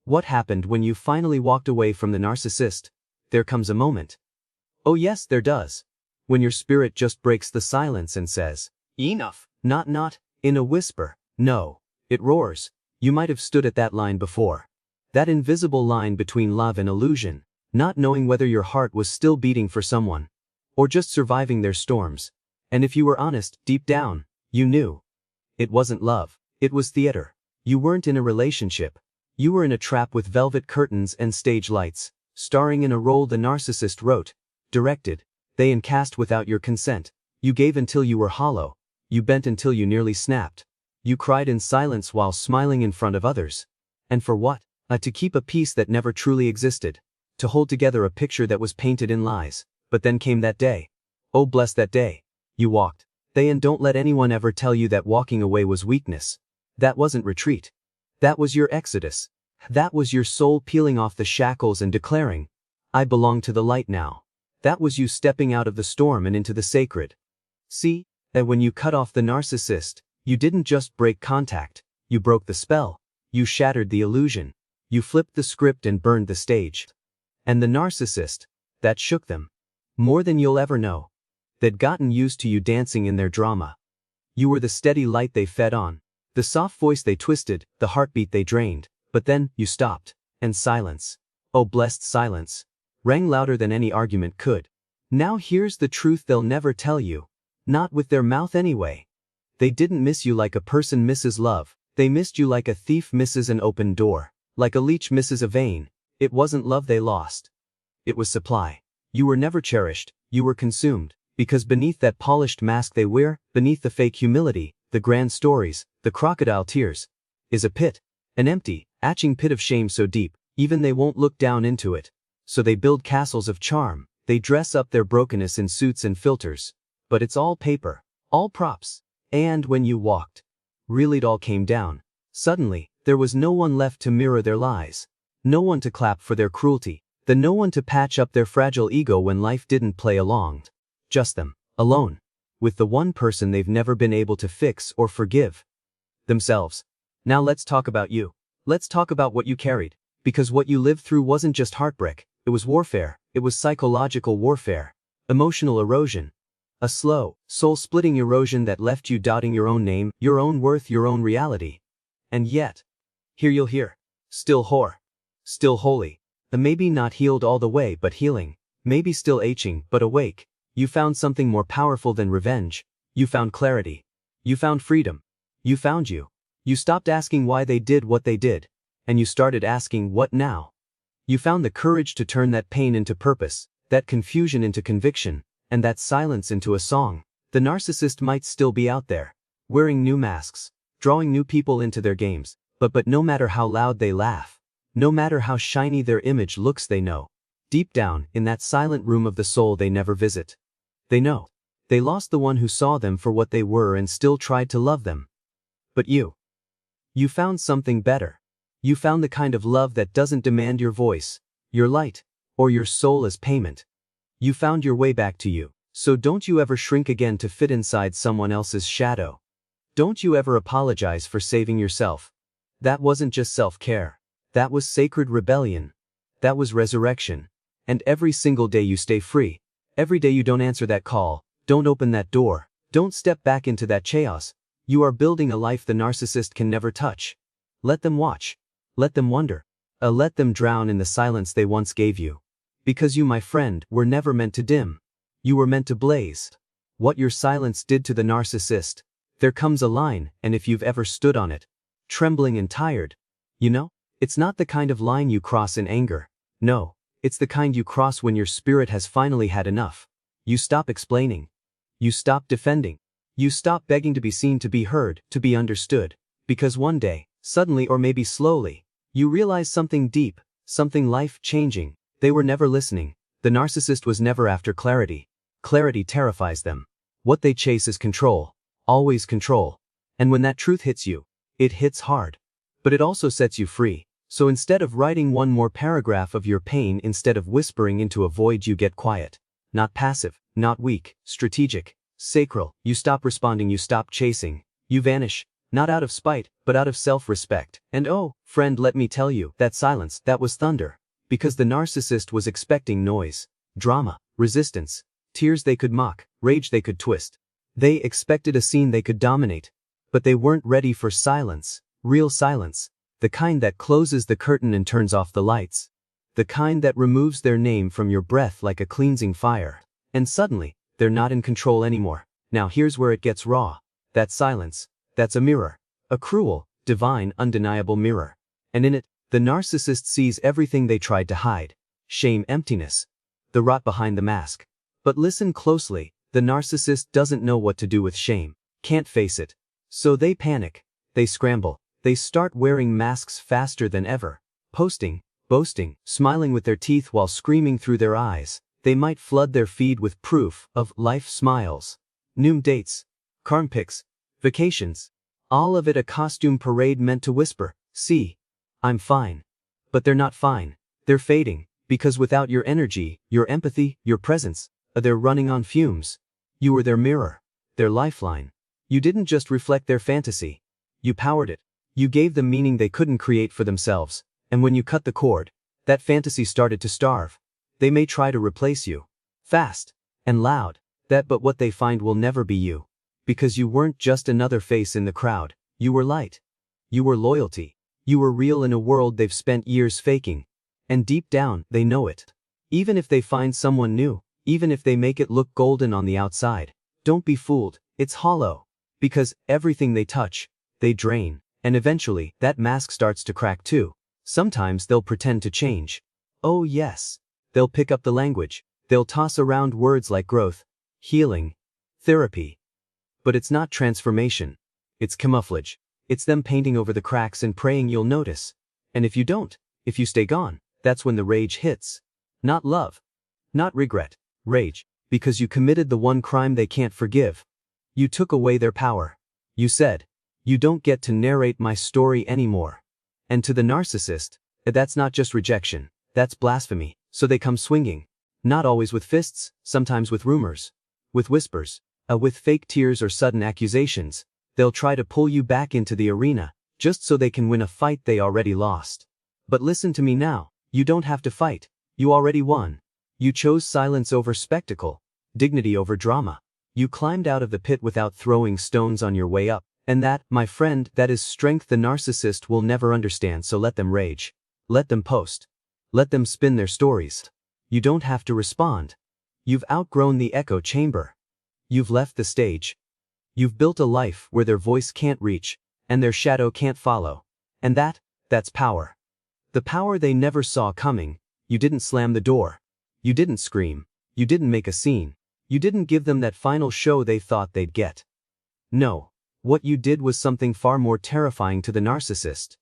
What happened when you finally walked away from the narcissist? There comes a moment. Oh yes, there does. When your spirit just breaks the silence and says, enough. Not in a whisper. No. It roars. You might have stood at that line before. That invisible line between love and illusion, not knowing whether your heart was still beating for someone, or just surviving their storms. And if you were honest, deep down, you knew. It wasn't love. It was theater. You weren't in a relationship. You were in a trap with velvet curtains and stage lights, starring in a role the narcissist wrote, directed, they and cast without your consent. You gave until you were hollow. You bent until you nearly snapped. You cried in silence while smiling in front of others. And for what? To keep a peace that never truly existed. To hold together a picture that was painted in lies. But then came that day. Oh bless that day. You walked. And don't let anyone ever tell you that walking away was weakness. That wasn't retreat. That was your exodus. That was your soul peeling off the shackles and declaring, I belong to the light now. That was you stepping out of the storm and into the sacred. See, that when you cut off the narcissist, you didn't just break contact, you broke the spell, you shattered the illusion, you flipped the script and burned the stage. And the narcissist, that shook them. More than you'll ever know. They'd gotten used to you dancing in their drama. You were the steady light they fed on, the soft voice they twisted, the heartbeat they drained. But then, you stopped, and silence, oh blessed silence, rang louder than any argument could. Now here's the truth they'll never tell you. Not with their mouth anyway. They didn't miss you like a person misses love. They missed you like a thief misses an open door. Like a leech misses a vein. It wasn't love they lost. It was supply. You were never cherished. You were consumed. Because beneath that polished mask they wear, beneath the fake humility, the grand stories, the crocodile tears, is a pit. An empty, atching pit of shame so deep, even they won't look down into it. So they build castles of charm. They dress up their brokenness in suits and filters. But it's all paper. All props. And when you walked, really it all came down. Suddenly, there was no one left to mirror their lies. No one to clap for their cruelty. No one to patch up their fragile ego when life didn't play along. Just them, alone. With the one person they've never been able to fix or forgive. Themselves. Now let's talk about you. Let's talk about what you carried. Because what you lived through wasn't just heartbreak. It was warfare. It was psychological warfare. Emotional erosion. A slow, soul-splitting erosion that left you doubting your own name, your own worth, your own reality. And yet, here you'll hear. Still whore. Still holy. Maybe not healed all the way but healing. Maybe still aching but awake. You found something more powerful than revenge. You found clarity. You found freedom. You found you. You stopped asking why they did what they did. And you started asking what now. You found the courage to turn that pain into purpose, that confusion into conviction, and that silence into a song. The narcissist might still be out there, wearing new masks, drawing new people into their games, but no matter how loud they laugh, no matter how shiny their image looks, they know. Deep down, in that silent room of the soul they never visit. They know. They lost the one who saw them for what they were and still tried to love them. But you found something better. You found the kind of love that doesn't demand your voice, your light, or your soul as payment. You found your way back to you, so don't you ever shrink again to fit inside someone else's shadow. Don't you ever apologize for saving yourself. That wasn't just self-care. That was sacred rebellion. That was resurrection. And every single day you stay free, every day you don't answer that call, don't open that door, don't step back into that chaos, you are building a life the narcissist can never touch. Let them watch. Let them wonder. Let them drown in the silence they once gave you. Because you, my friend, were never meant to dim. You were meant to blaze. What your silence did to the narcissist. There comes a line, and if you've ever stood on it, trembling and tired, you know, it's not the kind of line you cross in anger. No, it's the kind you cross when your spirit has finally had enough. You stop explaining. You stop defending. You stop begging to be seen, to be heard, to be understood. Because one day, suddenly or maybe slowly, you realize something deep, something life-changing. They were never listening. The narcissist was never after clarity. Clarity terrifies them. What they chase is control. Always control. And when that truth hits you, it hits hard. But it also sets you free. So instead of writing one more paragraph of your pain, instead of whispering into a void, you get quiet. Not passive, not weak, strategic, sacral. You stop responding, you stop chasing. You vanish. Not out of spite, but out of self-respect. And oh, friend, let me tell you, that silence, that was thunder. Because the narcissist was expecting noise, drama, resistance, tears they could mock, rage they could twist. They expected a scene they could dominate. But they weren't ready for silence, real silence. The kind that closes the curtain and turns off the lights. The kind that removes their name from your breath like a cleansing fire. And suddenly, they're not in control anymore. Now here's where it gets raw. That silence, that's a mirror. A cruel, divine, undeniable mirror. And in it, the narcissist sees everything they tried to hide. Shame, emptiness. The rot behind the mask. But listen closely, the narcissist doesn't know what to do with shame. Can't face it. So they panic. They scramble. They start wearing masks faster than ever. Posting, boasting, smiling with their teeth while screaming through their eyes. They might flood their feed with proof of life smiles. Noom dates. Carm pics. Vacations. All of it a costume parade meant to whisper, see, I'm fine. But they're not fine. They're fading, because without your energy, your empathy, your presence, they're running on fumes. You were their mirror, their lifeline. You didn't just reflect their fantasy. You powered it. You gave them meaning they couldn't create for themselves. And when you cut the cord, that fantasy started to starve. They may try to replace you. Fast. And loud. But what they find will never be you. Because you weren't just another face in the crowd. You were light. You were loyalty. You were real in a world they've spent years faking. And deep down, they know it. Even if they find someone new, even if they make it look golden on the outside, don't be fooled, it's hollow. Because everything they touch, they drain. And eventually, that mask starts to crack too. Sometimes they'll pretend to change. Oh yes. They'll pick up the language. They'll toss around words like growth, healing, therapy. But it's not transformation. It's camouflage. It's them painting over the cracks and praying you'll notice. And if you don't, if you stay gone, that's when the rage hits. Not love. Not regret. Rage. Because you committed the one crime they can't forgive. You took away their power. You said, you don't get to narrate my story anymore. And to the narcissist, that's not just rejection. That's blasphemy. So they come swinging. Not always with fists, sometimes with rumors. With whispers. With fake tears or sudden accusations. They'll try to pull you back into the arena, just so they can win a fight they already lost. But listen to me now, you don't have to fight, you already won. You chose silence over spectacle, dignity over drama. You climbed out of the pit without throwing stones on your way up, and that, my friend, that is strength the narcissist will never understand, so let them rage. Let them post. Let them spin their stories. You don't have to respond. You've outgrown the echo chamber. You've left the stage. You've built a life where their voice can't reach, and their shadow can't follow. And that's power. The power they never saw coming. You didn't slam the door. You didn't scream. You didn't make a scene. You didn't give them that final show they thought they'd get. No. What you did was something far more terrifying to the narcissist.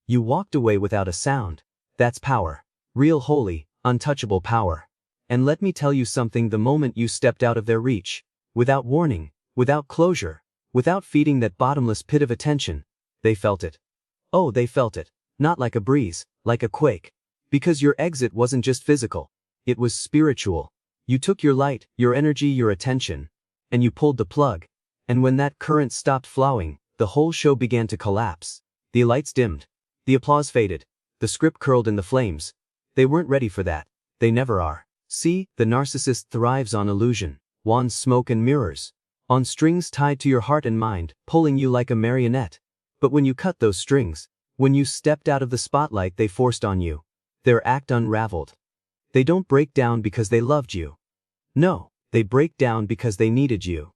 You walked away without a sound. That's power. Real holy, untouchable power. And let me tell you something, the moment you stepped out of their reach, without warning, without closure, without feeding that bottomless pit of attention, they felt it. Oh, they felt it. Not like a breeze, like a quake. Because your exit wasn't just physical. It was spiritual. You took your light, your energy, your attention, and you pulled the plug. And when that current stopped flowing, the whole show began to collapse. The lights dimmed. The applause faded. The script curled in the flames. They weren't ready for that. They never are. See, the narcissist thrives on illusion, wands, smoke, and mirrors. On strings tied to your heart and mind, pulling you like a marionette. But when you cut those strings, when you stepped out of the spotlight they forced on you, their act unraveled. They don't break down because they loved you. No, they break down because they needed you.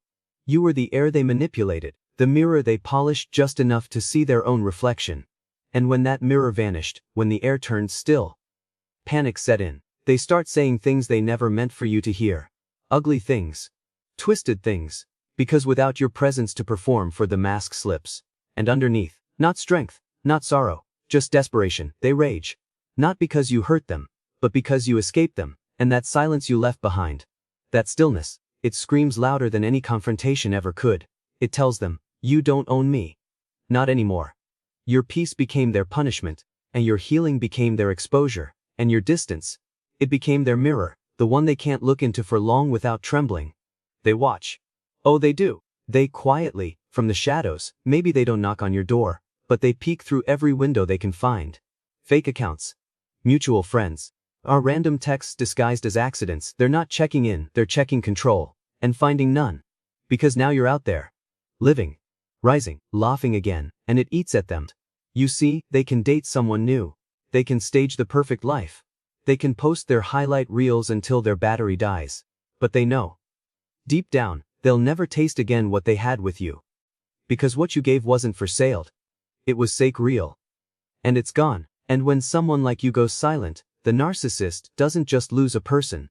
You were the air they manipulated, the mirror they polished just enough to see their own reflection. And when that mirror vanished, when the air turned still, panic set in. They start saying things they never meant for you to hear. Ugly things. Twisted things. Because without your presence to perform for, the mask slips. And underneath, not strength, not sorrow, just desperation, they rage. Not because you hurt them, but because you escaped them, and that silence you left behind. That stillness, it screams louder than any confrontation ever could. It tells them, you don't own me. Not anymore. Your peace became their punishment, and your healing became their exposure, and your distance, it became their mirror, the one they can't look into for long without trembling. They watch. Oh, they do. They quietly, From the shadows, maybe they don't knock on your door, but they peek through every window they can find. Fake accounts. Mutual friends. Are random texts disguised as accidents. They're not checking in, they're checking control. And finding none. Because now you're out there. Living. Rising. Laughing again. And it eats at them. You see, they can date someone new. They can stage the perfect life. They can post their highlight reels until their battery dies. But they know. Deep down, they'll never taste again what they had with you. Because what you gave wasn't for sale. It was real. And it's gone. And when someone like you goes silent, the narcissist doesn't just lose a person.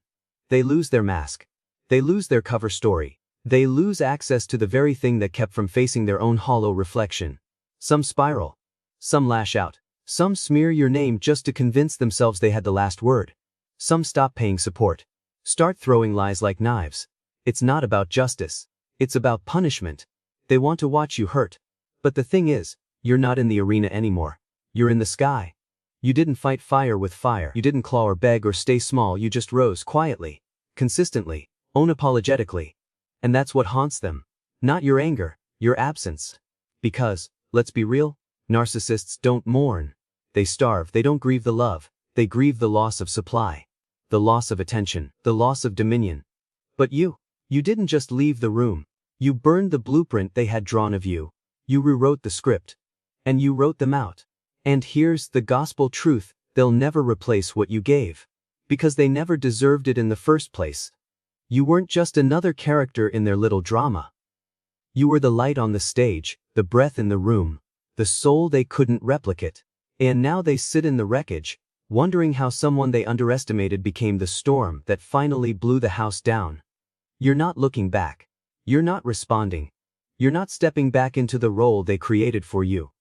They lose their mask. They lose their cover story. They lose access to the very thing that kept from facing their own hollow reflection. Some spiral. Some lash out. Some smear your name just to convince themselves they had the last word. Some stop paying support. Start throwing lies like knives. It's not about justice. It's about punishment. They want to watch you hurt. But the thing is, you're not in the arena anymore. You're in the sky. You didn't fight fire with fire. You didn't claw or beg or stay small. You just rose quietly, consistently, unapologetically. And that's what haunts them. Not your anger, your absence. Because, let's be real, narcissists don't mourn. They starve. They don't grieve the love. They grieve the loss of supply. The loss of attention. The loss of dominion. But you didn't just leave the room. You burned the blueprint they had drawn of you. You rewrote the script. And you wrote them out. And here's the gospel truth, they'll never replace what you gave. Because they never deserved it in the first place. You weren't just another character in their little drama. You were the light on the stage, the breath in the room, the soul they couldn't replicate. And now they sit in the wreckage, wondering how someone they underestimated became the storm that finally blew the house down. You're not looking back. You're not responding. You're not stepping back into the role they created for you.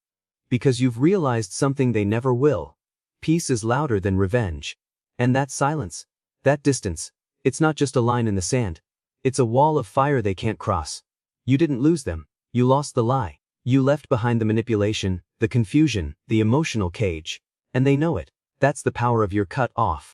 Because you've realized something they never will. Peace is louder than revenge. And that silence, that distance, it's not just a line in the sand. It's a wall of fire they can't cross. You didn't lose them. You lost the lie. You left behind the manipulation, the confusion, the emotional cage. And they know it. That's the power of your cut off.